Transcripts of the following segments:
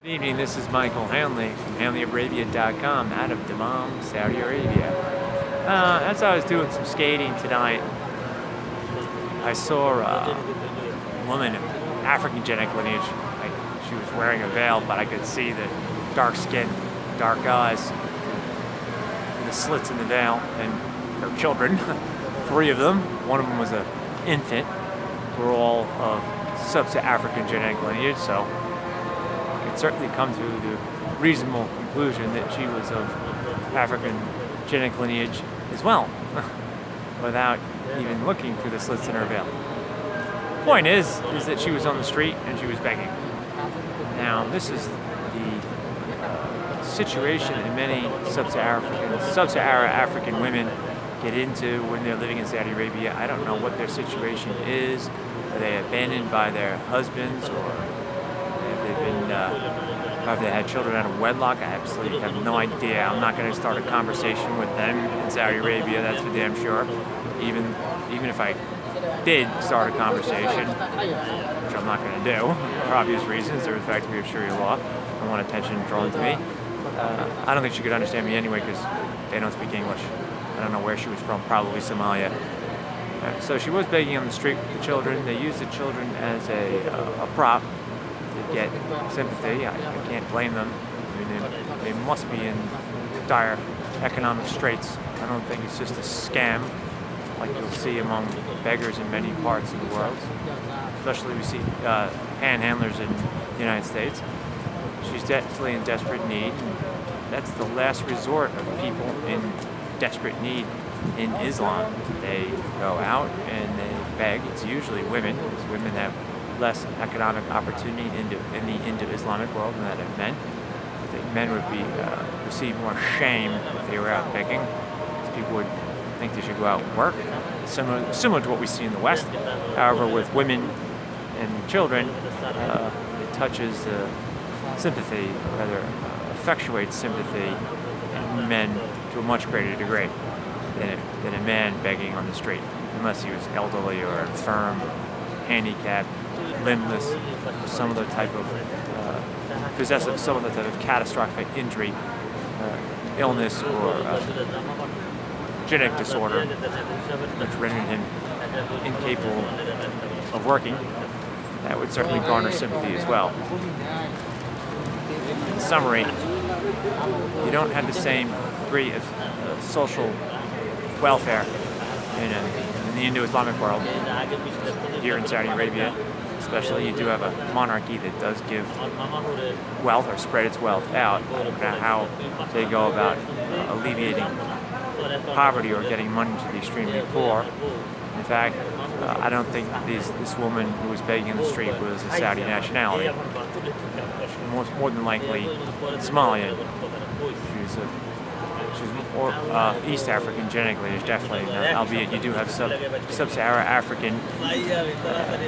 Good evening, this is Michael Hanley from HanleyArabia.com out of Dammam, Saudi Arabia. As I was doing some skating tonight, I saw a woman of African genetic lineage. She was wearing a veil, but I could see the dark skin, dark eyes, and the slits in the veil, and her children, 3 of them. One of them was an infant. We're all of sub-Saharan genetic lineage, so certainly come to the reasonable conclusion that she was of African genetic lineage as well, without even looking through the slits in her veil. Point is that she was on the street and she was begging. Now, this is the situation that many sub-Saharan African women get into when they're living in Saudi Arabia. I don't know what their situation is. Are they abandoned by their husbands, or have they had children out of wedlock? I absolutely have no idea. I'm not going to start a conversation with them in Saudi Arabia, that's for damn sure. Even if I did start a conversation, which I'm not going to do, for obvious reasons. There's the fact that we have Sharia law. I don't want attention drawn to me. I don't think she could understand me anyway because they don't speak English. I don't know where she was from, probably Somalia. So she was begging on the street with the children. They used the children as a prop to get sympathy. I can't blame them. I mean, they must be in dire economic straits. I don't think it's just a scam like you'll see among beggars in many parts of the world. Especially we see panhandlers in the United States. She's definitely in desperate need. That's the last resort of people in desperate need in Islam. They go out and they beg. It's usually women, because women have less economic opportunity in the Indo-Islamic world than that of men. I think men would receive more shame if they were out begging, because people would think they should go out and work, similar to what we see in the West. However, with women and children, it touches sympathy, or rather effectuates sympathy in men to a much greater degree than a man begging on the street, unless he was elderly or infirm, handicapped, limbless, some other type of possessive, some other type of catastrophic injury, illness, or genetic disorder, which rendered him incapable of working. That would certainly garner sympathy as well. In summary, you don't have the same degree of social welfare in the Indo-Islamic world here in Saudi Arabia. Especially, you do have a monarchy that does give wealth or spread its wealth out. I don't know how they go about alleviating poverty or getting money to the extremely poor. In fact, I don't think this woman who was begging in the street was a Saudi nationality. More than likely Somalian. She's more East African genetic lineage, definitely. Albeit you do have sub-Saharan African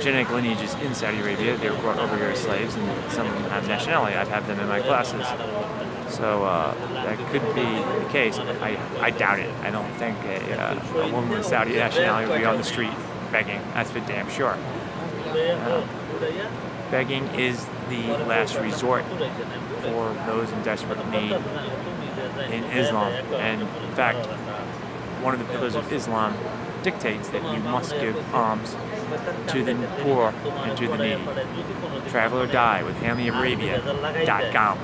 genetic lineages in Saudi Arabia. They were brought over here as slaves, and some of them have nationality. I've had them in my classes. So that could be the case, but I doubt it. I don't think a woman with Saudi nationality would be on the street begging. That's for damn sure. Begging is the last resort for those in desperate need in Islam. And in fact, one of the pillars of Islam dictates that you must give alms to the poor and to the needy. Travel or die with HanleyArabia.com.